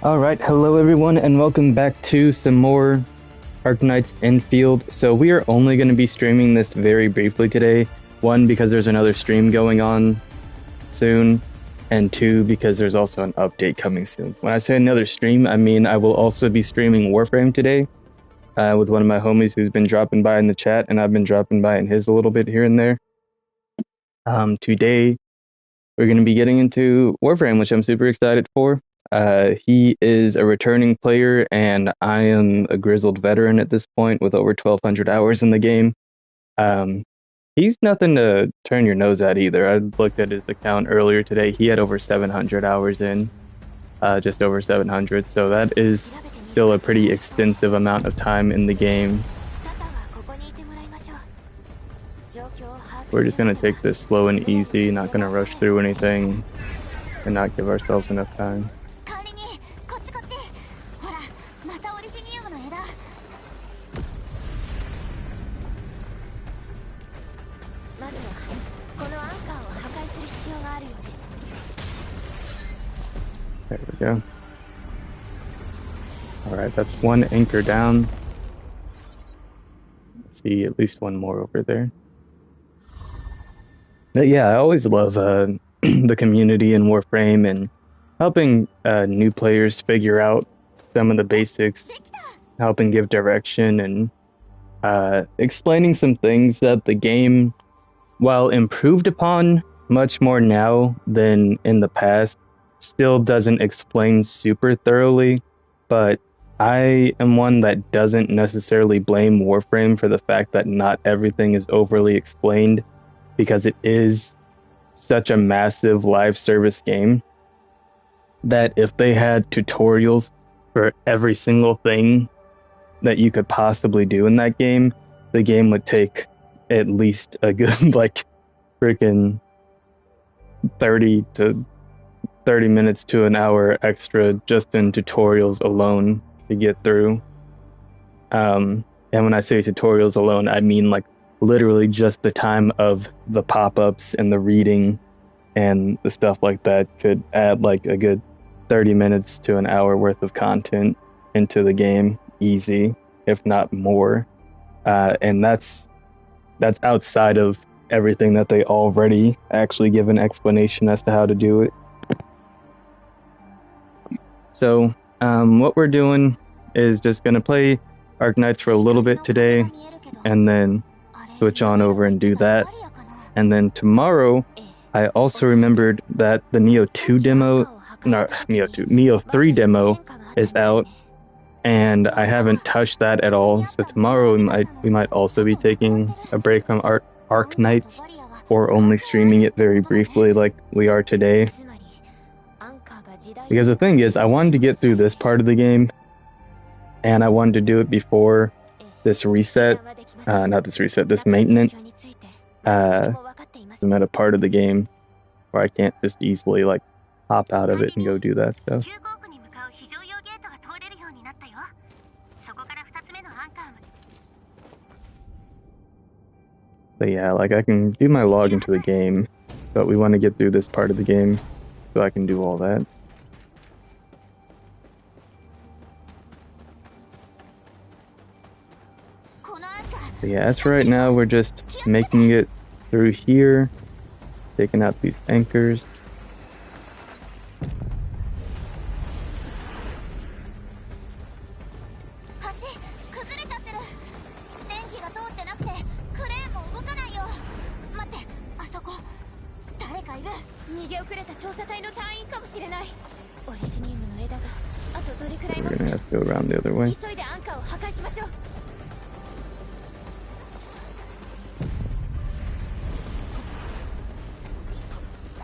Alright, hello everyone, and welcome back to some more Arknights Endfield. So we are only going to be streaming this very briefly today. One, because there's another stream going on soon, and two, because there's also an update coming soon. When I say another stream, I mean I will also be streaming Warframe today with one of my homies who's been dropping by in the chat, and I've been dropping by in his a little bit here and there. Today, we're going to be getting into Warframe, which I'm super excited for. He is a returning player, and I am a grizzled veteran at this point with over 1,200 hours in the game. He's nothing to turn your nose at either. I looked at his account earlier today. He had over 700 hours in, just over 700. So that is still a pretty extensive amount of time in the game. We're just going to take this slow and easy, not going to rush through anything and not give ourselves enough time. There we go. Alright, that's one anchor down. Let's see, at least one more over there. But yeah, I always love the community in Warframe and helping new players figure out some of the basics, helping give direction, and explaining some things that the game, while improved upon much more now than in the past, still doesn't explain super thoroughly. But I am one that doesn't necessarily blame Warframe for the fact that not everything is overly explained, because it is such a massive live service game that if they had tutorials for every single thing that you could possibly do in that game, the game would take at least a good like freaking 30 minutes to an hour extra just in tutorials alone to get through. And when I say tutorials alone, I mean like literally just the time of the pop-ups and the reading and the stuff like that could add like a good 30 minutes to an hour worth of content into the game, easy, if not more. And that's outside of everything that they already actually give an explanation as to how to do it. So what we're doing is just going to play Arknights for a little bit today, and then switch on over and do that. And then tomorrow, I also remembered that the Neo 3 demo is out, and I haven't touched that at all. So tomorrow we might also be taking a break from Arknights, or only streaming it very briefly like we are today. Because the thing is, I wanted to get through this part of the game, and I wanted to do it before this reset, this maintenance. I'm at a part of the game where I can't just easily like hop out of it and go do that stuff. But yeah, like I can do my log into the game, but we want to get through this part of the game so I can do all that. But yeah, as for right now, we're just making it through here, taking out these anchors. We're gonna have to go around the other way.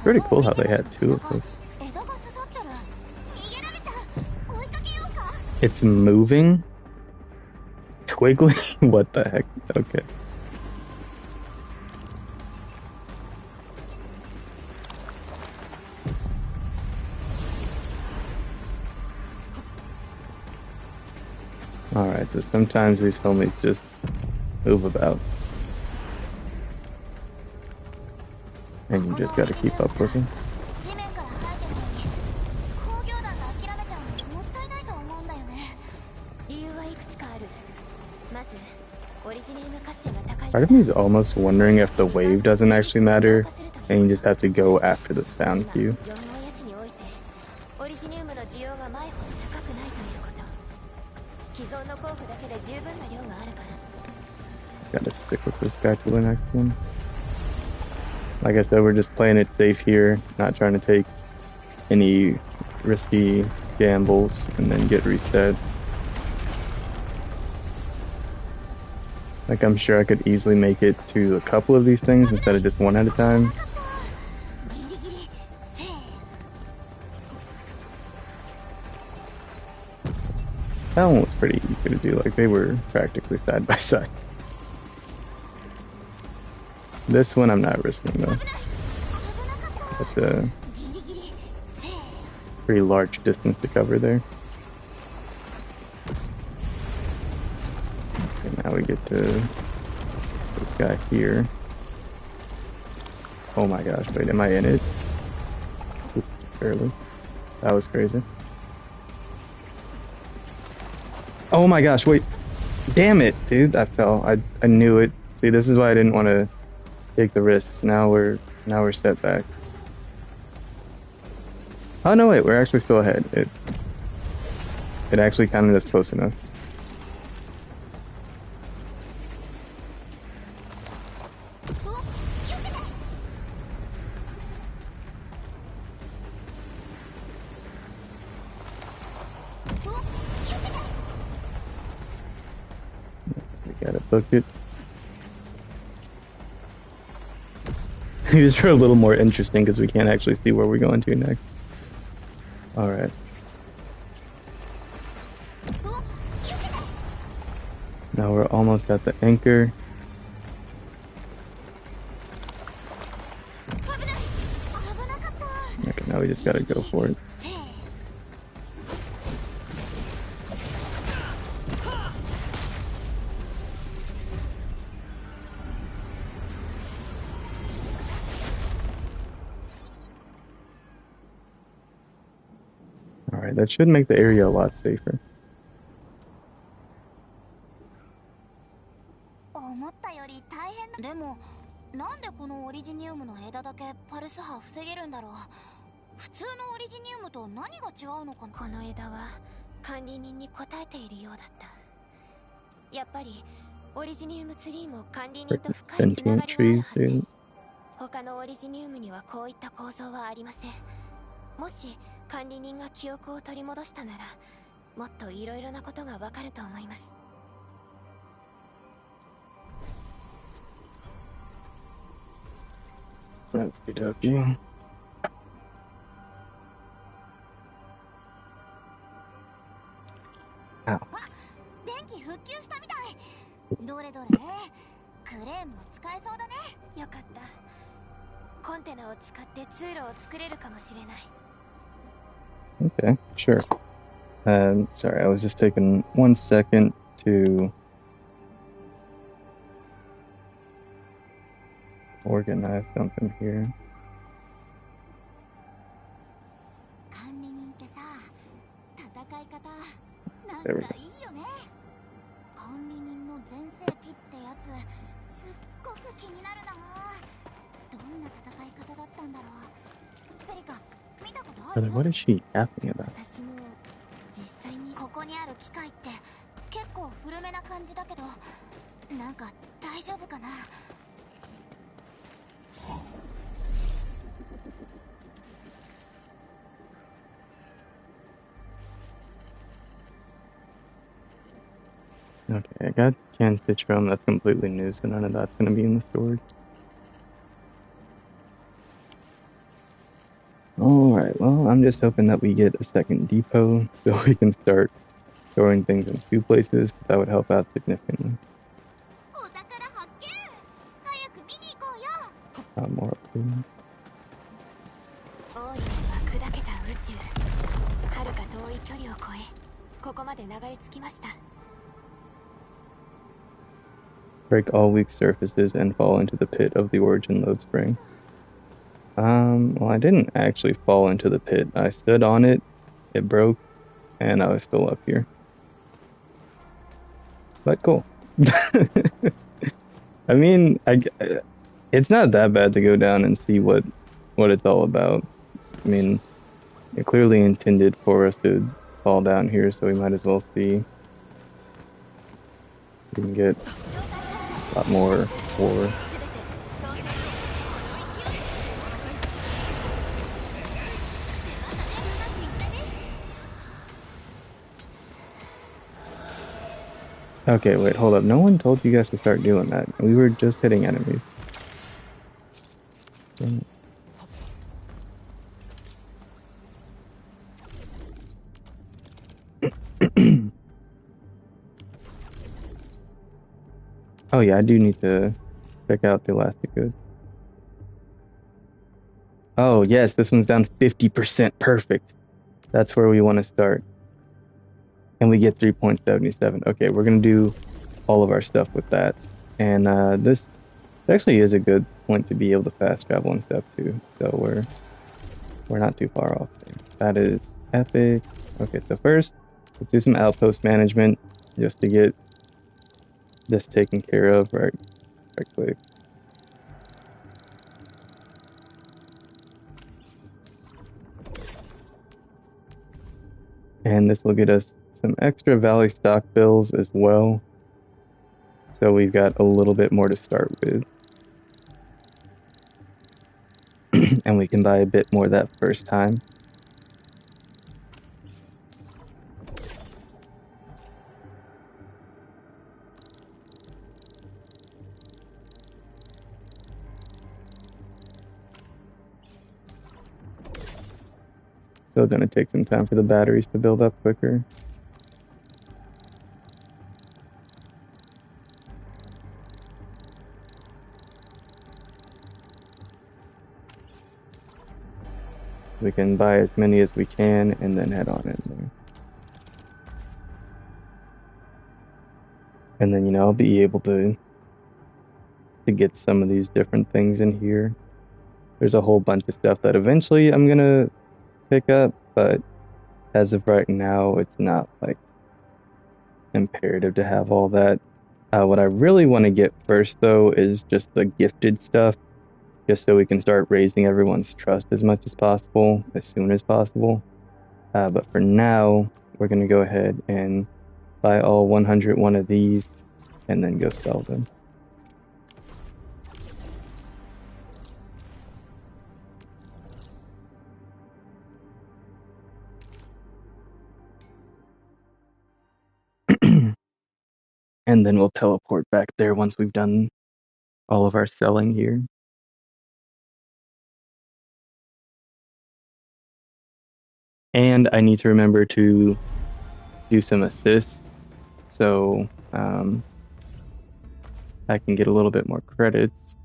Pretty cool how they had two of those. It's moving? Twiggly? What the heck? Okay. Alright, so sometimes these homies just move about. And you just gotta keep up with them. Part of me is almost wondering if the wave doesn't actually matter, and you just have to go after the sound cue. Gotta stick with this guy to the next one. Like I said, we're just playing it safe here, not trying to take any risky gambles and then get reset. Like, I'm sure I could easily make it to a couple of these things instead of just one at a time. That one was pretty easy to do, like they were practically side by side. This one I'm not risking though. That's a pretty large distance to cover there. Okay, now we get to this guy here. Oh my gosh, wait, am I in it? Oops, barely. That was crazy. Oh my gosh, wait. Damn it, dude, I fell. I knew it. See, this is why I didn't want to take the risks. Now we're set back. Oh no, wait, we're actually still ahead. It actually counted as close enough. We gotta book it. These are a little more interesting because we can't actually see where we're going to next. Alright. Now we're almost at the anchor. Okay, now we just gotta go for it. Alright, that should make the area a lot safer. Sentient trees, dude. 他のオリジニウムにはこういった構造はありません。もし管理人が記憶を取り戻したなら、もっといろいろなことがわかると思います。Okie dokie. Ow. 電気復旧したみたい。どれどれ。クレーンも使えそうだね。よかった。コンテナを使って通路を作れるかもしれない。Okay, sure. Sorry, I was just taking 1 second to organize something here. 管理人ってさ、戦い方なんかいいよね。管理人の全盛期ってやつ、すっごく気になるな。どんな戦い方だったんだろう。ペリカ、見たことある？ What is she yapping about? 私も実際にここにある機械って結構古めな感じだけど、なんか大丈夫かな。Okay, I got Can Stitch Realm, that's completely new, so none of that's going to be in the storage. Alright, well, I'm just hoping that we get a second depot so we can start storing things in 2 places. That would help out significantly. More food. Break all weak surfaces and fall into the pit of the origin load spring. Well, I didn't actually fall into the pit. I stood on it, it broke, and I was still up here. But cool. I mean, it's not that bad to go down and see what it's all about. I mean, it clearly intended for us to fall down here, so we might as well see. We can get a lot more ore. Okay, wait, hold up. No one told you guys to start doing that. We were just hitting enemies. Oh yeah, I do need to check out the elastic goods. Oh yes, this one's down 50%. Perfect. That's where we want to start. And we get 3.77. Okay, we're gonna do all of our stuff with that. And this actually is a good point to be able to fast travel and stuff too. So we're not too far off there. That is epic. Okay, so first let's do some outpost management just to get this taken care of right quick. And this will get us some extra Valley stock bills as well. So we've got a little bit more to start with. And we can buy a bit more that first time. So it's going to take some time for the batteries to build up quicker. We can buy as many as we can and then head on in there. And then, I'll be able to get some of these different things in here. There's a whole bunch of stuff that eventually I'm going to pick up, but as of right now, it's not like imperative to have all that. What I really want to get first, though, is just the gifted stuff, just so we can start raising everyone's trust as much as possible, as soon as possible. But for now, we're going to go ahead and buy all 101 of these and then go sell them. And then we'll teleport back there once we've done all of our selling here. And I need to remember to do some assists so I can get a little bit more credits.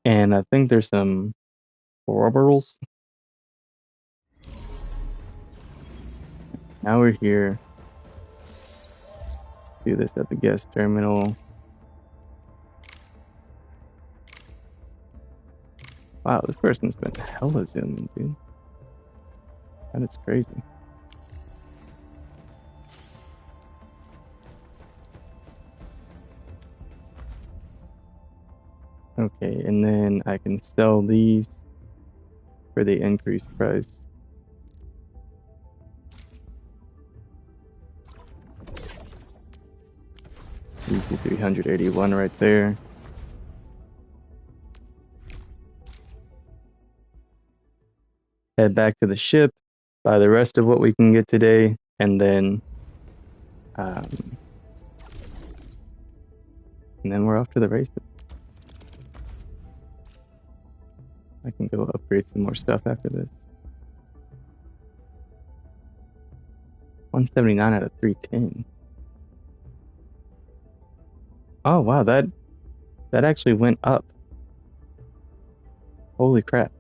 And I think there's some rubbers. Now we're here. Do this at the guest terminal. Wow, this person's been hella zooming, dude. That is crazy. Okay, and then I can sell these for the increased price. Easy 381 right there. Head back to the ship, buy the rest of what we can get today, and then we're off to the races. I can go upgrade some more stuff after this. 179 out of 310. Oh wow, that actually went up. Holy crap.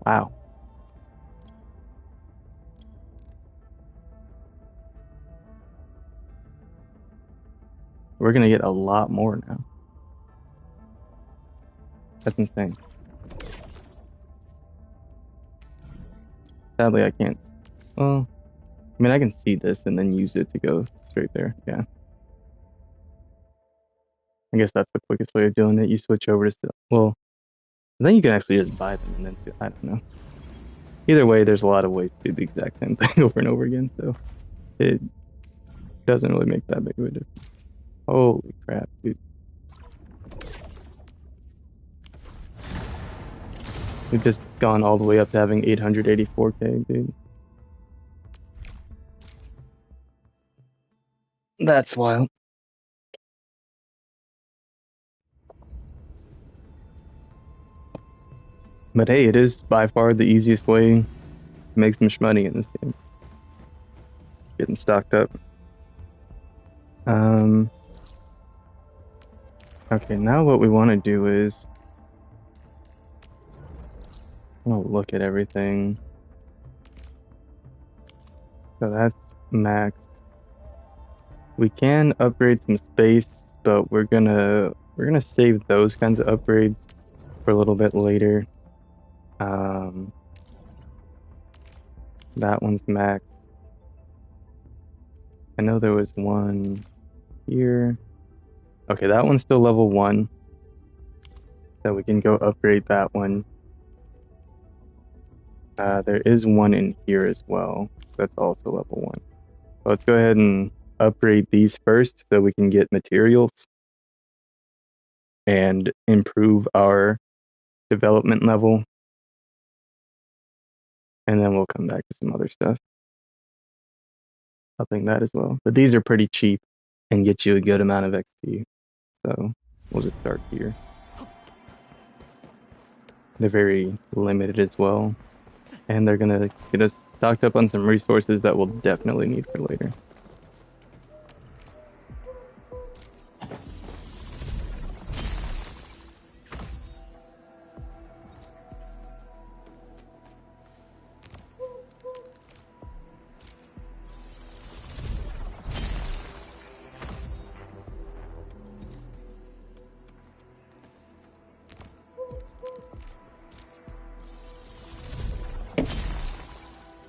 Wow. We're gonna get a lot more now. That's insane. Sadly, I can't. Well, I mean, I can see this and then use it to go straight there. Yeah. I guess that's the quickest way of doing it. You switch over to, well, then you can actually just buy them and then, I don't know. Either way, there's a lot of ways to do the exact same thing over and over again, so it doesn't really make that big of a difference. Holy crap, dude. We've just gone all the way up to having 884k, dude. That's wild. But hey, it is by far the easiest way to make some money in this game. Getting stocked up. Okay, now what we want to do is I want to look at everything. So that's max. We can upgrade some space, but we're gonna save those kinds of upgrades for a little bit later. That one's max. I know there was one here. Okay, that one's still level 1. So we can go upgrade that one. There is one in here as well. That's also level 1. So let's go ahead and upgrade these first so we can get materials and improve our development level. And then we'll come back to some other stuff. Upping that as well. But these are pretty cheap and get you a good amount of XP. So we'll just start here. They're very limited as well. And they're going to get us stocked up on some resources that we'll definitely need for later.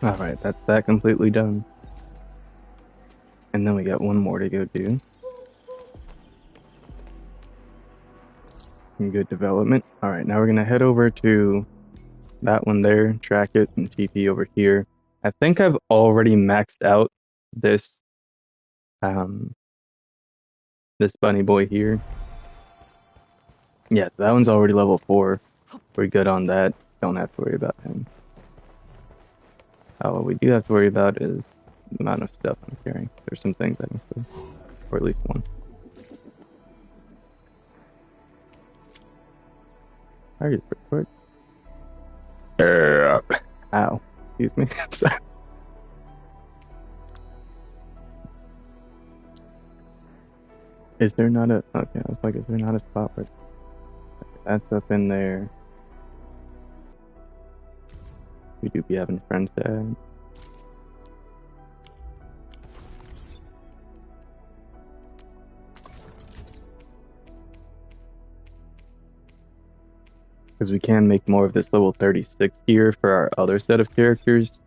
Alright, that's that completely done. And then we got one more to go do. Some good development. Alright, now we're going to head over to that one there, track it, and TP over here. I think I've already maxed out this this bunny boy here. Yeah, so that one's already level 4. We're good on that. Don't have to worry about him. What we do have to worry about is the amount of stuff I'm carrying. There's some things I can steal, or at least one. Alright, quick. Ow. Excuse me. Is there not a... Okay, I was like, is there not a spot where... That's up in there. We do be having friends to add. Because we can make more of this level 36 gear for our other set of characters.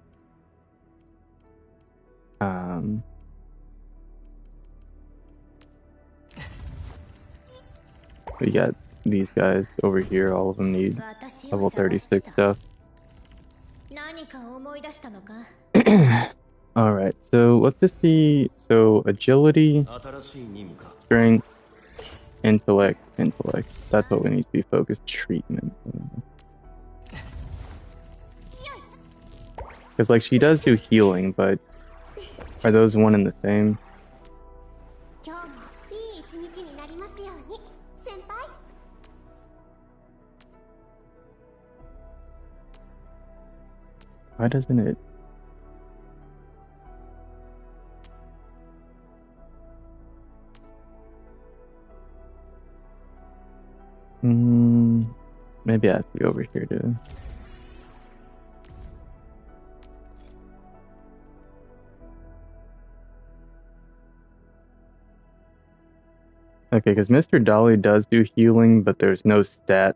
We got these guys over here, all of them need level 36 stuff. Alright, so let's just see. So agility, strength, intellect. That's what we need to be focused. Treatment. Because like she does do healing, but are those one and the same? Why doesn't it? Maybe I have to go over here to... Okay, because Mr. Dolly does do healing, but there's no stat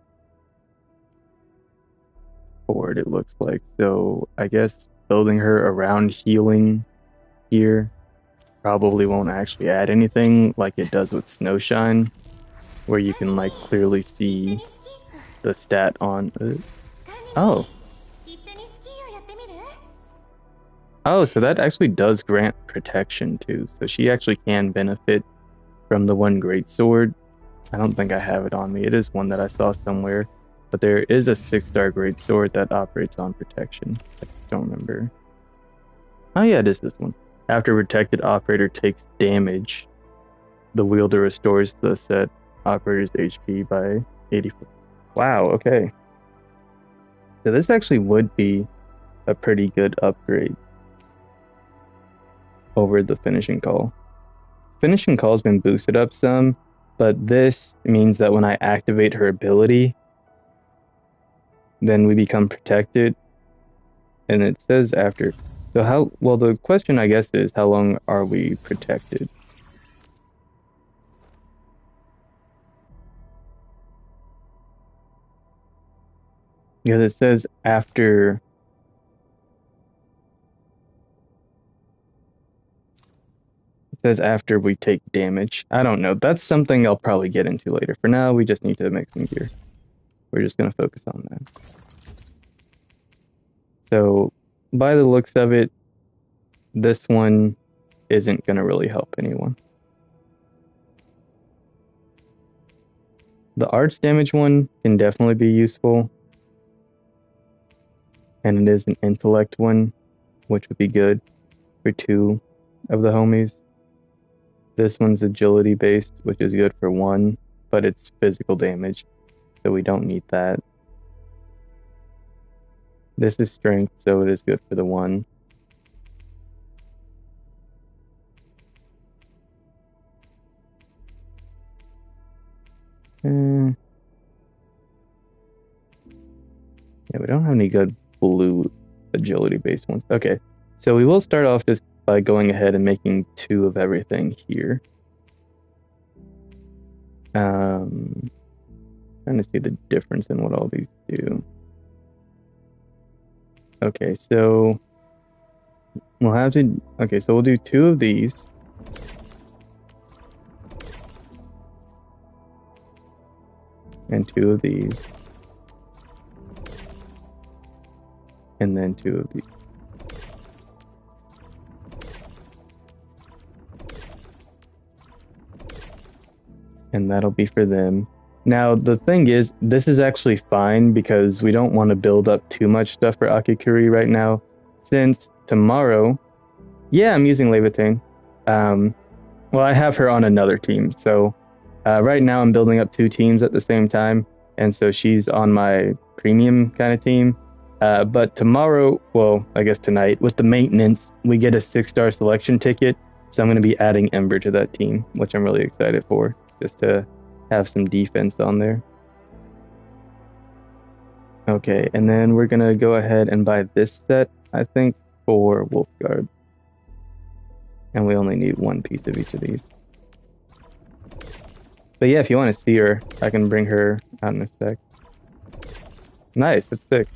for it, it looks like. So I guess building her around healing here probably won't actually add anything like it does with Snowshine, where you can like clearly see the stat on oh. Oh, so that actually does grant protection too. So she actually can benefit from the one great sword. I don't think I have it on me. It is one that I saw somewhere. But there is a 6-star great sword that operates on protection. I just don't remember. Oh yeah, it is this one. After protected operator takes damage, the wielder restores the set operator's HP by 84. Wow, okay. So this actually would be a pretty good upgrade over the finishing call. Finishing call's been boosted up some, but this means that when I activate her ability, then we become protected. And it says after. So how, well, the question I guess is, how long are we protected? Because it says after. It says after we take damage. I don't know. That's something I'll probably get into later. For now, we just need to make some gear. We're just going to focus on that. So, by the looks of it, this one isn't going to really help anyone. The arts damage one can definitely be useful. And it is an intellect one, which would be good for 2 of the homies. This one's agility based, which is good for 1, but it's physical damage, so we don't need that. This is strength, so it is good for the 1. Yeah, we don't have any good blue agility based ones. Okay, so we will start off just by going ahead and making 2 of everything here. Trying to see the difference in what all these do. Okay, so we'll have to, okay, so we'll do 2 of these. And 2 of these. And then 2 of these. And that'll be for them. Now, the thing is, this is actually fine because we don't want to build up too much stuff for Akikuri right now. Since tomorrow, yeah, I'm using Levitain. Well, I have her on another team. So right now I'm building up 2 teams at the same time. And so she's on my premium kind of team. But tomorrow, well, I guess tonight, with the maintenance, we get a 6-star selection ticket. So I'm going to be adding Ember to that team, which I'm really excited for, just to have some defense on there. Okay, and then we're going to go ahead and buy this set, I think, for Wolfguard. And we only need 1 piece of each of these. But yeah, if you want to see her, I can bring her out in a sec. Nice, that's sick.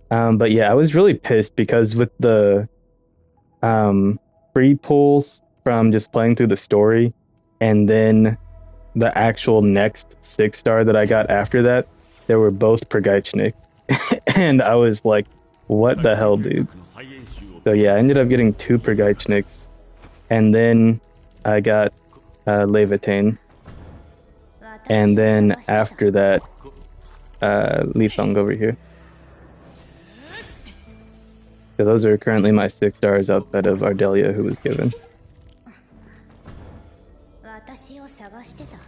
But yeah, I was really pissed because with the free pulls from just playing through the story, and then the actual next 6-star that I got after that, they were both Prigaichnik. And I was like, what the hell, dude? So yeah, I ended up getting 2 Prigaichniks, and then I got Levitain. And then after that, Li Feng over here. So those are currently my 6 stars outside of Ardelia, who was given.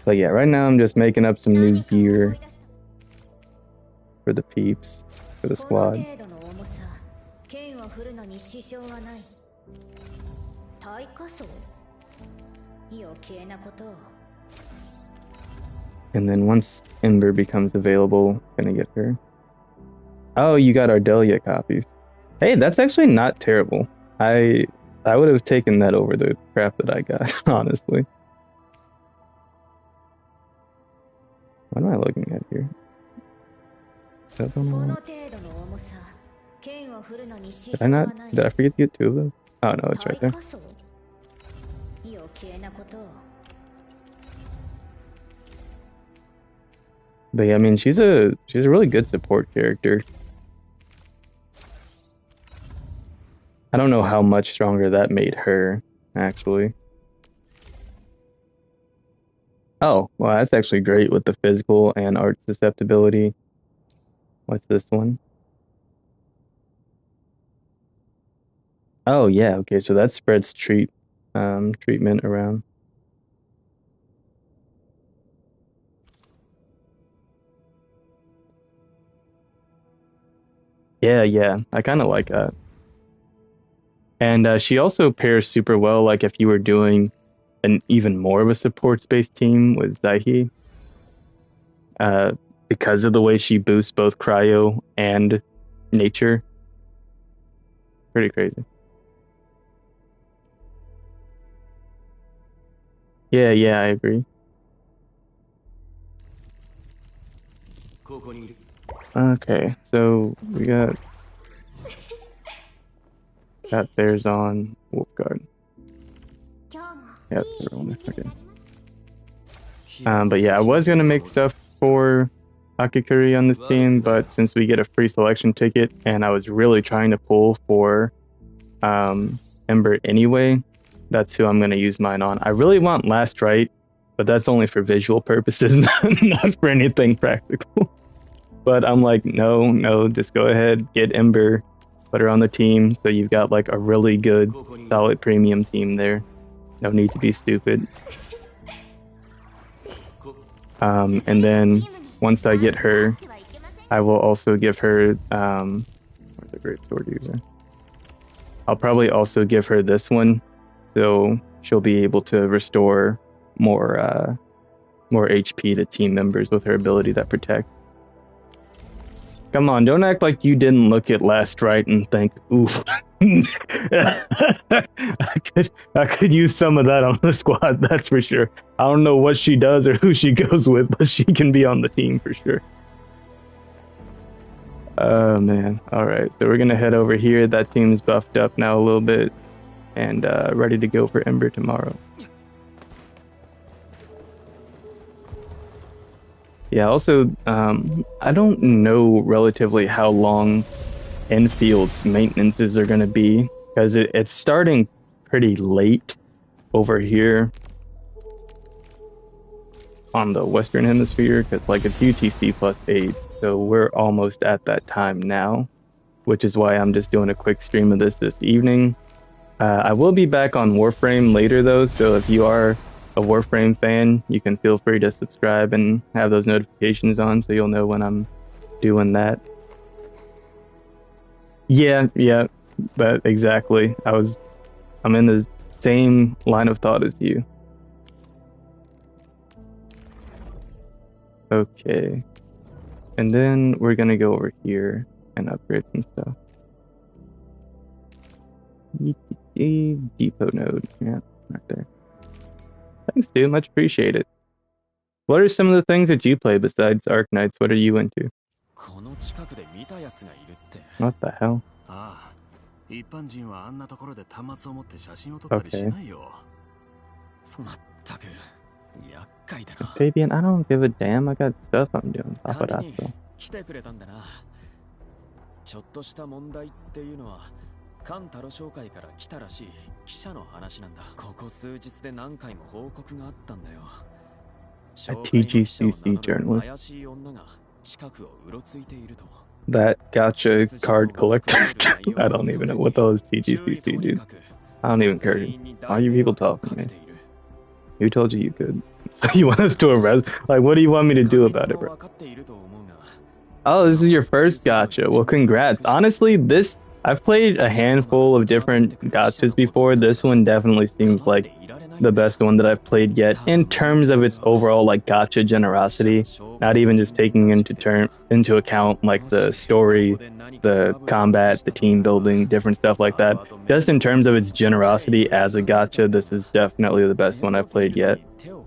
But yeah, right now I'm just making up some new gear for the peeps, for the squad. And then once Ember becomes available, I'm gonna get her. Oh, you got Ardelia copies. Hey, that's actually not terrible. I would have taken that over the crap that I got, honestly. What am I looking at here? Did I not? Did I forget to get 2 of them? Oh no, it's right there. But yeah, I mean, she's a really good support character. I don't know how much stronger that made her, actually. Oh, well, that's actually great with the physical and art susceptibility. What's this one? Oh yeah, okay, so that spreads treatment around. Yeah, I kind of like that. And she also pairs super well, like if you were doing an even more of a supports-based team with Zaihi, because of the way she boosts both cryo and nature. Pretty crazy. Yeah, I agree. Okay, so we got theirs on Wolfguard. Yep, okay. But yeah, I was gonna make stuff for Akikuri on this team, but since we get a free selection ticket, and I was really trying to pull for Ember anyway, that's who I'm gonna use mine on. I really want Last Right, but that's only for visual purposes, not for anything practical. But I'm like, no, just go ahead, get Ember, put her on the team, so you've got like a really good, solid premium team there. No need to be stupid. And then once I get her, I will also give her where's the Great Sword user? I'll probably also give her this one, so she'll be able to restore more HP to team members with her ability that protects. Come on, don't act like you didn't look at Last Right and think, oof. I could use some of that on the squad, that's for sure. I don't know what she does or who she goes with, but she can be on the team for sure. Oh man. Alright, so we're gonna head over here. That team's buffed up now a little bit and ready to go for Ember tomorrow. Yeah, also, I don't know relatively how long Enfield's maintenances are going to be, because it's starting pretty late over here on the Western Hemisphere, because like it's UTC +8, so we're almost at that time now, which is why I'm just doing a quick stream of this evening. I will be back on Warframe later though, so if you are a Warframe fan, you can feel free to subscribe and have those notifications on so you'll know when I'm doing that. Yeah, but exactly. I'm in the same line of thought as you. Okay. And then we're gonna go over here and upgrade some stuff. Depot node. Yeah, right there. Thanks, dude. Much appreciated. What are some of the things that you play besides Arknights? What are you into? What the hell? Okay. Fabian, I don't give a damn. I got stuff I'm doing. Paparazzo. カンタロ商会から来たらしい記者の話なんだ。ここ数日で何回も報告があったんだよ。TGCC journalist. That gotcha card collector. I don't even know what the hell is TGCC, dude. I don't even care. Why are you people talking, man? Who told you could? So you want us to arrest? Like, what do you want me to do about it, bro? Oh, this is your first gotcha. Well, congrats. Honestly, I've played a handful of different gotchas before. This one definitely seems like the best one that I've played yet in terms of its overall like gacha generosity. Not even just taking into account like the story, the combat, the team building, different stuff like that. Just in terms of its generosity as a gacha, this is definitely the best one I've played yet.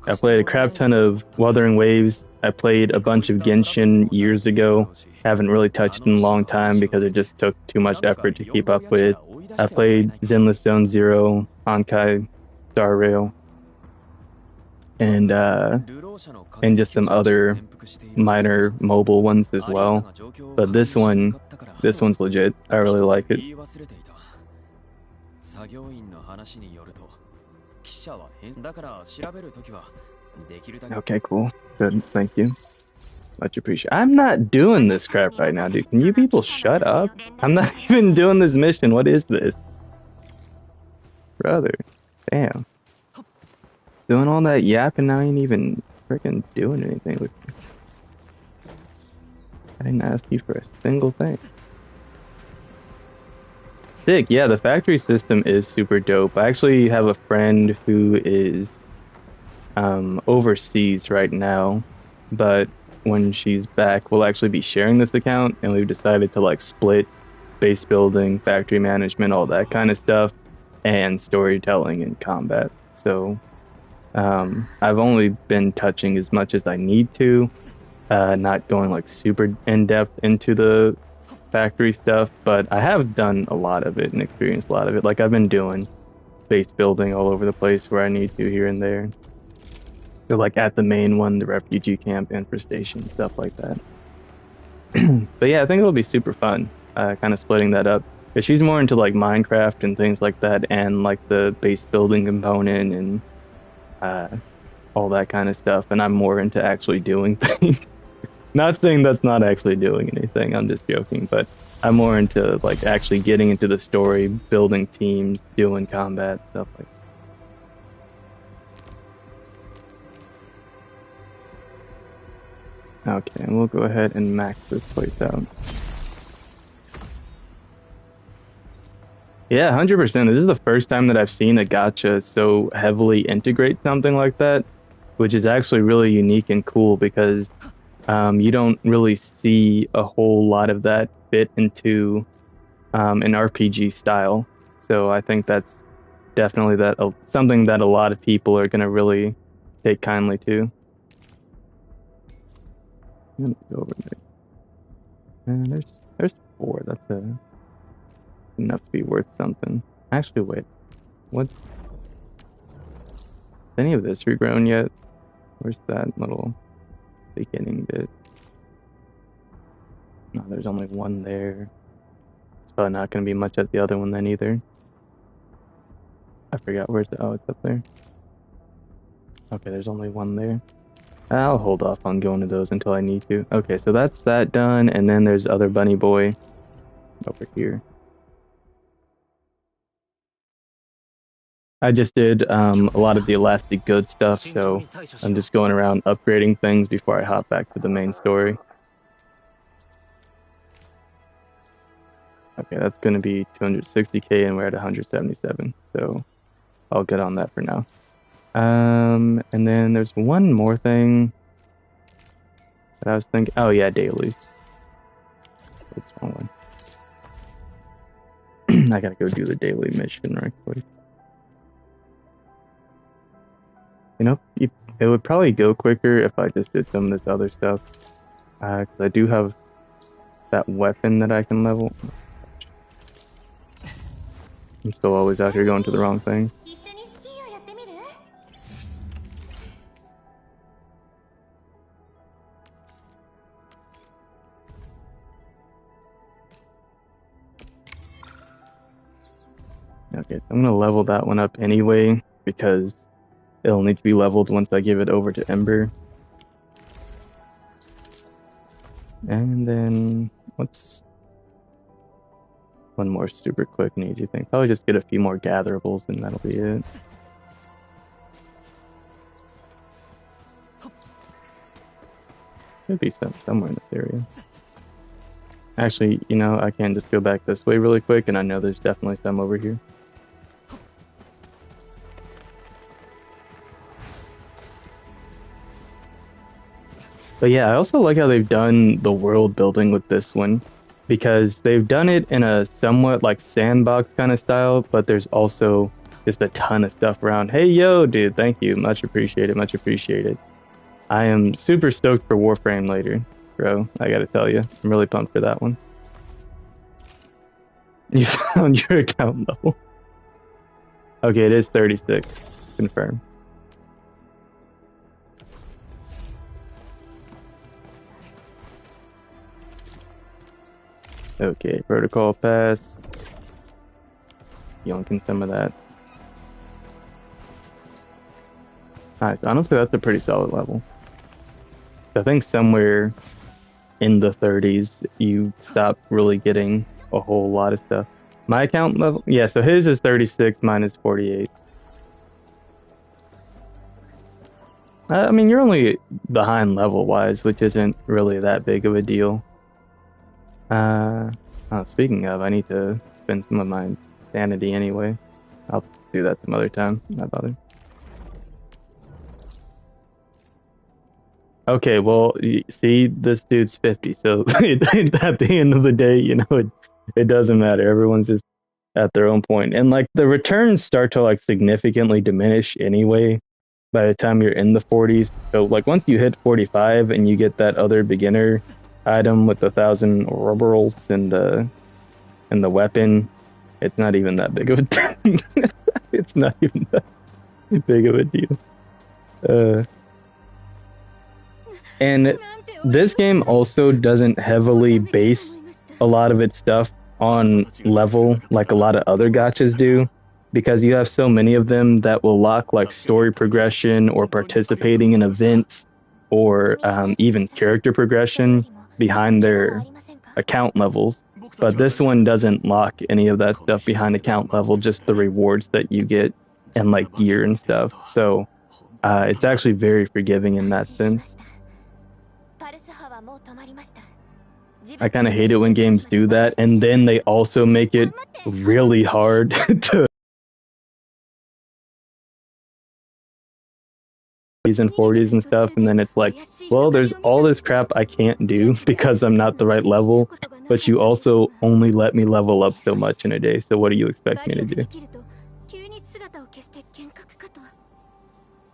I played a crap ton of Wuthering Waves. I played a bunch of Genshin years ago. Haven't really touched in a long time because it just took too much effort to keep up with. I played Zenless Zone Zero, Honkai Star Rail, and just some other minor mobile ones as well. But this one's legit. I really like it. Okay, cool. Good, thank you. Much appreciated. I'm not doing this crap right now, dude. Can you people shut up? I'm not even doing this mission. What is this? Brother. Damn. Doing all that yapping, now you ain't even freaking doing anything with me. I didn't ask you for a single thing. Sick, yeah, the factory system is super dope. I actually have a friend who is overseas right now, but when she's back, we'll actually be sharing this account, and we've decided to like split base building, factory management, all that kind of stuff, and storytelling and combat. So I've only been touching as much as I need to, not going like super in depth into the factory stuff, but I have done a lot of it and experienced a lot of it. Like I've been doing base building all over the place where I need to here and there. So like at the main one, the refugee camp, infestation, stuff like that. But yeah, I think it'll be super fun, kind of splitting that up. Because she's more into like Minecraft and things like that, and like the base building component and all that kind of stuff. And I'm more into actually doing things. Not saying that's not actually doing anything, I'm just joking, but I'm more into like actually getting into the story, building teams, doing combat, stuff like that. Okay, and we'll go ahead and max this place out. Yeah, 100%. This is the first time that I've seen a gacha so heavily integrate something like that, which is actually really unique and cool because you don't really see a whole lot of that fit into an RPG style. So I think that's definitely something that a lot of people are going to really take kindly to. I'm gonna go over there. And there's 4. That's enough to be worth something. Actually, wait. What? Is any of this regrown yet? Where's that little beginning bit? No, there's only one there. It's probably not going to be much at the other one then either. I forgot where's the... Oh, it's up there. Okay, there's only one there. I'll hold off on going to those until I need to. Okay, so that's that done, and then there's other bunny boy over here. I just did a lot of the elastic goods stuff, so I'm just going around upgrading things before I hop back to the main story. Okay, that's going to be 260k, and we're at 177, so I'll get on that for now. And then there's one more thing that I was thinking. Oh yeah, dailies. What's wrong one? I gotta go do the daily mission right quick. You know, it would probably go quicker if I just did some of this other stuff. Because I do have that weapon that I can level. I'm still always out here going to the wrong things. Okay, so I'm going to level that one up anyway, because it'll need to be leveled once I give it over to Ember. And then, what's one more super quick and easy thing? Probably just get a few more gatherables and that'll be it. Could be somewhere in this area. Actually, you know, I can just go back this way really quick, and I know there's definitely some over here. But yeah, I also like how they've done the world building with this one because they've done it in a somewhat like sandbox kind of style, but there's also just a ton of stuff around. Hey, yo, dude, thank you. Much appreciated. Much appreciated. I am super stoked for Warframe later, bro. I gotta tell you, I'm really pumped for that one. You found your account level. Okay, it is 36. Confirm. Okay, protocol pass. Yonking some of that. Nice. Honestly, that's a pretty solid level. I think somewhere in the 30s, you stop really getting a whole lot of stuff. My account level? Yeah, so his is 36, mine is 48. I mean, you're only behind level-wise, which isn't really that big of a deal. Oh, speaking of, I need to spend some of my sanity anyway. I'll do that some other time. Not bother. Okay, well, see, this dude's 50, so at the end of the day, it doesn't matter. Everyone's just at their own point. And like the returns start to like significantly diminish anyway by the time you're in the 40s. So like once you hit 45 and you get that other beginner item with 1,000 orbials and the weapon, it's not even that big of a it's not even that big of a deal. And this game also doesn't heavily base a lot of its stuff on level like a lot of other gachas do, because you have so many of them that will lock like story progression or participating in events or even character progression behind their account levels. But this one doesn't lock any of that stuff behind account level, just the rewards that you get and like gear and stuff. So it's actually very forgiving in that sense. I kind of hate it when games do that, and then they also make it really hard to and 40s and stuff, and then it's like, well, there's all this crap I can't do because I'm not the right level, but you also only let me level up so much in a day, so what do you expect me to do?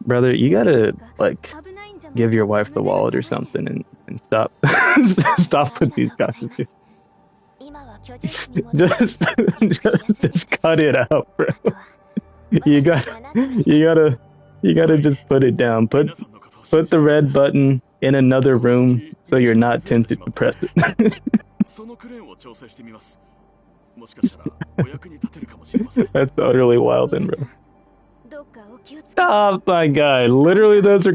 Brother, you gotta, like, give your wife the wallet or something and stop stop with these gachas. just cut it out, bro. You gotta just put it down. Put the red button in another room so you're not tempted to press it. That's utterly wild, and bro. Stop, my guy. Literally, those are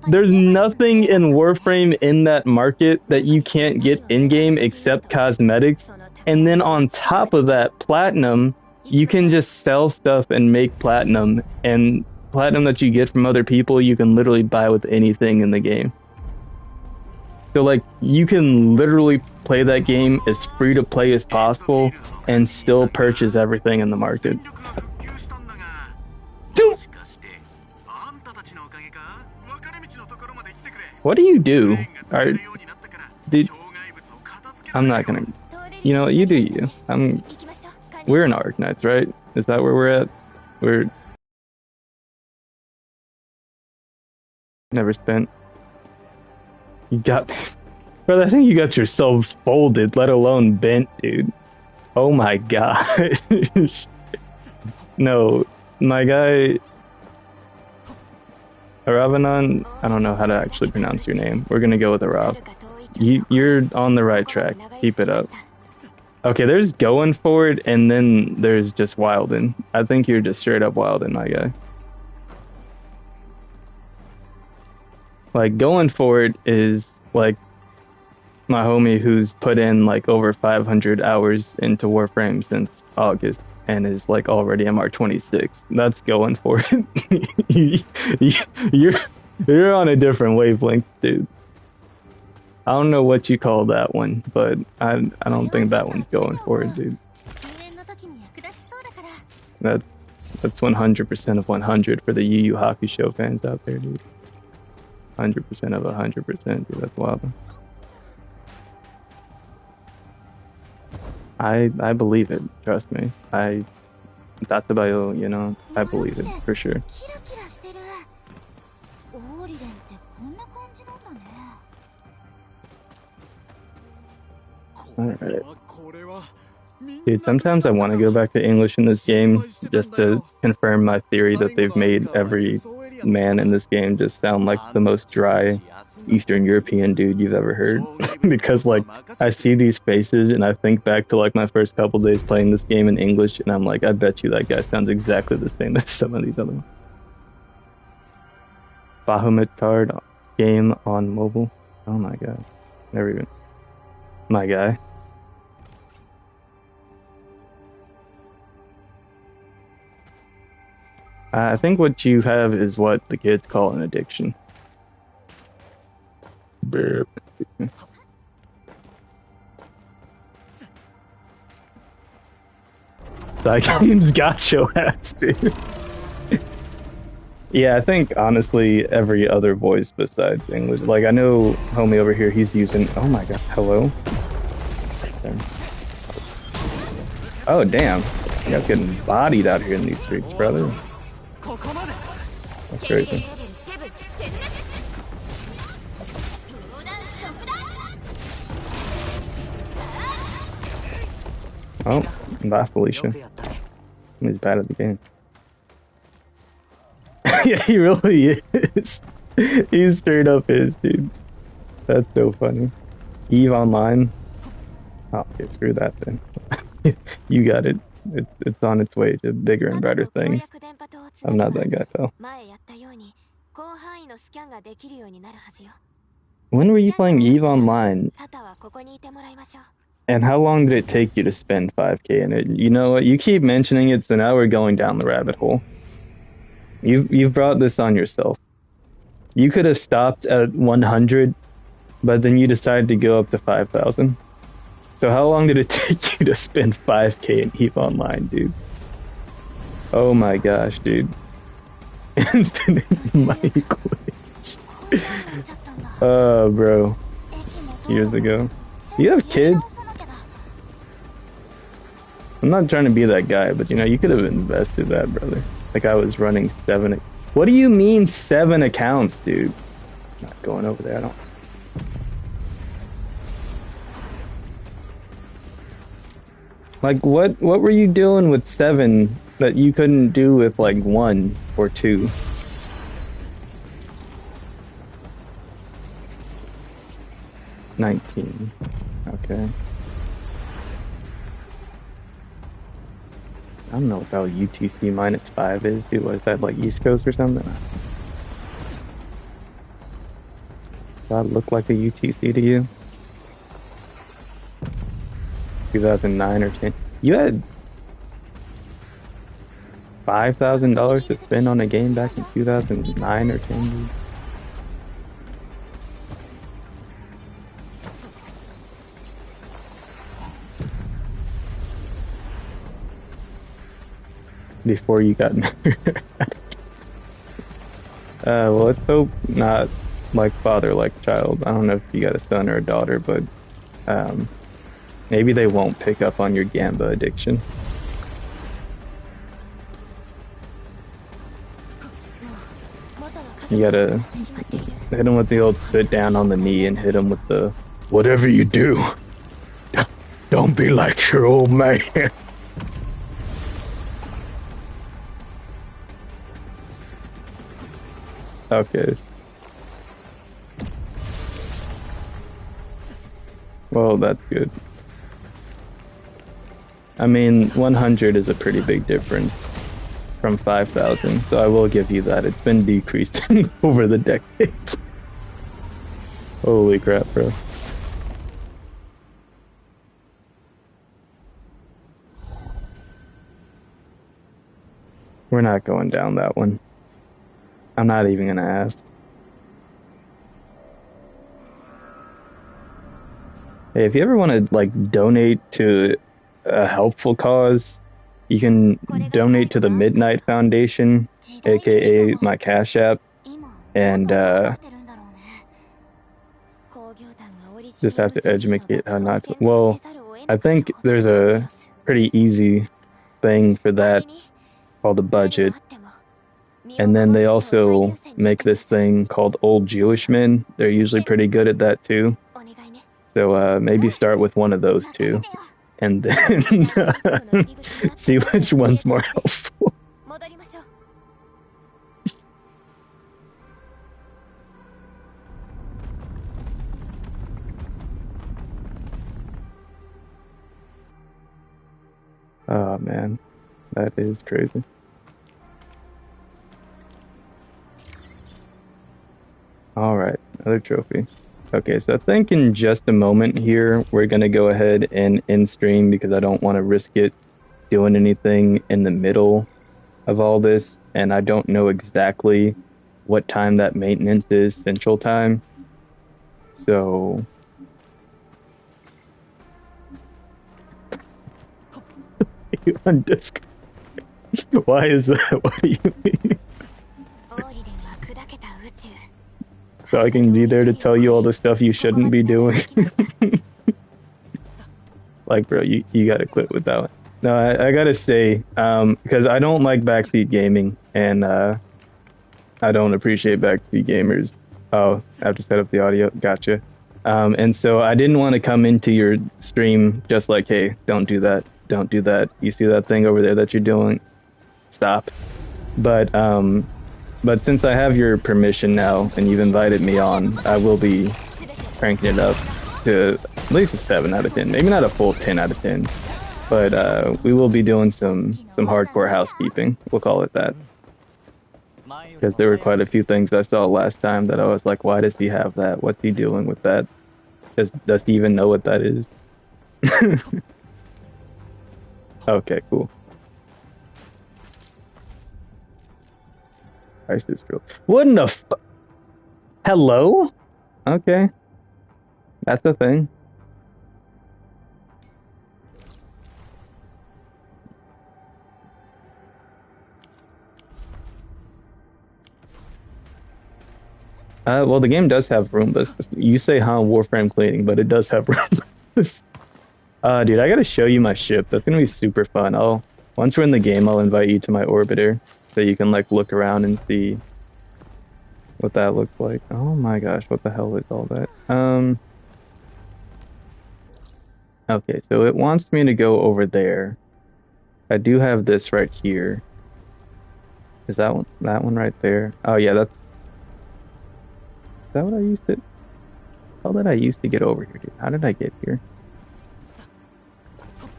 there's nothing in Warframe in that market that you can't get in-game except cosmetics. And then on top of that, platinum, you can just sell stuff and make platinum. And platinum that you get from other people, you can literally buy with anything in the game. So, like, you can literally play that game as free to play as possible and still purchase everything in the market. What do you do? Dude, I'm not gonna. You know, you do you. We're in Arknights, right? Is that where we're at? We're never spent. You got, brother. I think you got yourself folded, let alone bent, dude. Oh my god. No, my guy. Aravanon, I don't know how to actually pronounce your name. We're gonna go with Arav. You're on the right track. Keep it up. Okay, there's going for it, and then there's just wildin'. I think you're just straight up wildin', my guy. Like, going for it is like my homie who's put in like over 500 hours into Warframe since August and is like already MR26. That's going for it. You're on a different wavelength, dude. I don't know what you call that one, but I don't think that one's going for it, dude. That's 100% of 100 for the Yu Yu Hakusho fans out there, dude. 100% of 100%. Dude, that's wild. I believe it. Trust me. That's about you know. I believe it for sure. Alright. Dude, sometimes I want to go back to English in this game just to confirm my theory that they've made every man in this game just sound like the most dry Eastern European dude you've ever heard. Because, like, I see these faces and I think back to, like, my first couple days playing this game in English, and I'm like, I bet you that guy sounds exactly the same as some of these other ones. Bahamut card game on mobile. Oh my god. Never even. My guy. I think what you have is what the kids call an addiction. That game's got your ass, dude. Yeah, I think honestly every other voice besides English. Like, I know homie over here, he's using. Oh my god, hello. Oh damn, you guys getting bodied out here in these streets, brother. That's crazy. Oh, bye, Felicia. He's bad at the game. Yeah, he really is. He straight up is, dude. That's so funny. Eve Online. Oh, okay, screw that then. You got it. It's on its way to bigger and better things. I'm not that guy, pal. When were you playing Eve Online? And how long did it take you to spend 5K in it? You know what? You keep mentioning it, so now we're going down the rabbit hole. You've brought this on yourself. You could have stopped at 100, but then you decided to go up to 5,000. So how long did it take you to spend 5K in EVE Online, dude? Oh my gosh, dude. Infinite mic glitch. Bro. Years ago. You have kids? I'm not trying to be that guy, but you know, you could have invested that, brother. Like, I was running 7. What do you mean 7 accounts, dude? I'm not going over there, I don't. Like, what were you doing with 7 that you couldn't do with, like, 1 or 2? $19. Okay. I don't know what the hell UTC -5 is, dude. Was that, like, East Coast or something? Does that look like a UTC to you? 2009 or 10. You had $5,000 to spend on a game back in 2009 or 10. Dude. Before you got married. Well, let's hope not like father, like child. I don't know if you got a son or a daughter, but maybe they won't pick up on your Gamba addiction. You gotta hit him with the old sit down on the knee and hit him with the whatever you do, don't be like your old man. Okay. Well, that's good. I mean, 100 is a pretty big difference from 5,000, so I will give you that. It's been decreasing over the decades. Holy crap, bro. We're not going down that one. I'm not even gonna ask. Hey, if you ever want to, like, donate to a helpful cause, you can donate to the Midnight Foundation, aka my Cash App, and just have to educate how not to. Well, I think there's a pretty easy thing for that called a budget. And then they also make this thing called Old Jewish Men. They're usually pretty good at that too. So maybe start with one of those two, and then see which one's more helpful. Oh man, that is crazy. All right, another trophy. Okay, so I think in just a moment here, we're going to go ahead and end stream because I don't want to risk it doing anything in the middle of all this. And I don't know exactly what time that maintenance is, Central Time. So... on Discord. Why is that? What do you mean? So I can be there to tell you all the stuff you shouldn't be doing. Like, bro, you gotta quit with that one. No, I gotta say, because I don't like backseat gaming, and I don't appreciate backseat gamers. Oh, I have to set up the audio. Gotcha. And so I didn't want to come into your stream just like, hey, don't do that. Don't do that. You see that thing over there that you're doing? Stop. But since I have your permission now and you've invited me on, I will be cranking it up to at least a 7 out of 10. Maybe not a full 10 out of 10. But we will be doing some hardcore housekeeping. We'll call it that. Because there were quite a few things I saw last time that I was like, why does he have that? What's he doing with that? Does he even know what that is? Okay, cool. ISIS drill. What in the Hello? Okay. That's a thing. Well, the game does have Roombas. You say, huh, Warframe cleaning, but it does have Roombas. Dude, I gotta show you my ship. That's gonna be super fun. Once we're in the game, I'll invite you to my orbiter so you can like look around and see what that looks like. Oh my gosh, what the hell is all that? Okay, so it wants me to go over there. I do have this right here. Is that one right there? Oh yeah, is that what I used to? How did I used to get over here, dude? How did I get here?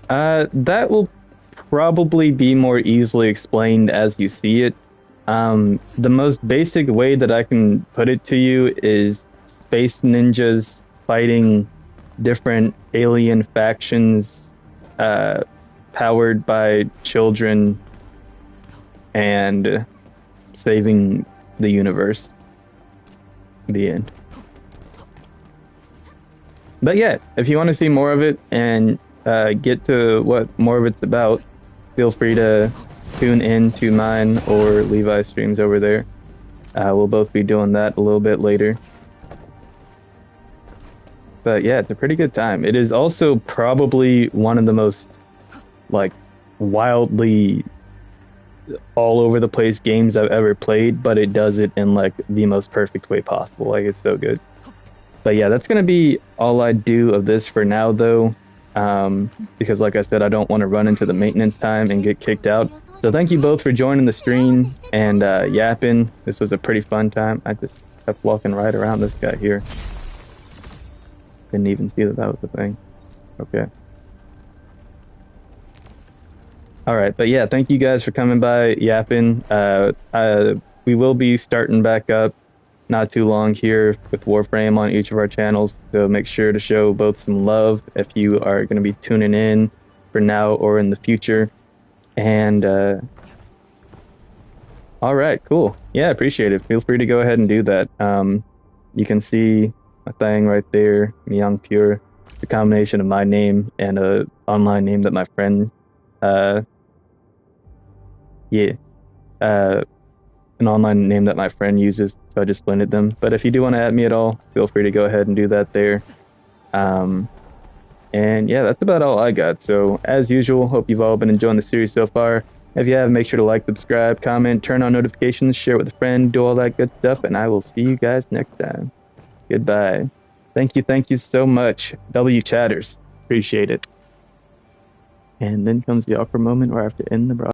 That will probably be more easily explained as you see it. The most basic way that I can put it to you is space ninjas fighting different alien factions, powered by children, and saving the universe. The end. But yeah, if you want to see more of it and get to what more of it's about, feel free to tune in to mine or Levi's streams over there. We'll both be doing that a little bit later. But yeah, it's a pretty good time. It is also probably one of the most like wildly all over the place games I've ever played, but it does it in like the most perfect way possible. Like, it's so good. But yeah, that's gonna be all I do of this for now though. Because like I said, I don't want to run into the maintenance time and get kicked out. So thank you both for joining the stream and yapping. This was a pretty fun time. I just kept walking right around this guy here. Didn't even see that was the thing. Okay. Alright, but yeah, thank you guys for coming by, yapping. We will be starting back up not too long here with Warframe on each of our channels, so make sure to show both some love if you are going to be tuning in for now or in the future. And all right, cool. Yeah, appreciate it. Feel free to go ahead and do that. You can see a thing right there, Young Pure, the combination of my name and a online name that my friend an online name that my friend uses, so I just blended them. But if you do want to add me at all, feel free to go ahead and do that there. And yeah, that's about all I got. So as usual, hope you've all been enjoying the series so far. If you have, make sure to like, subscribe, comment, turn on notifications, share with a friend, do all that good stuff, and I will see you guys next time. Goodbye. Thank you so much. W chatters. Appreciate it. And then comes the awkward moment where I have to end the broadcast.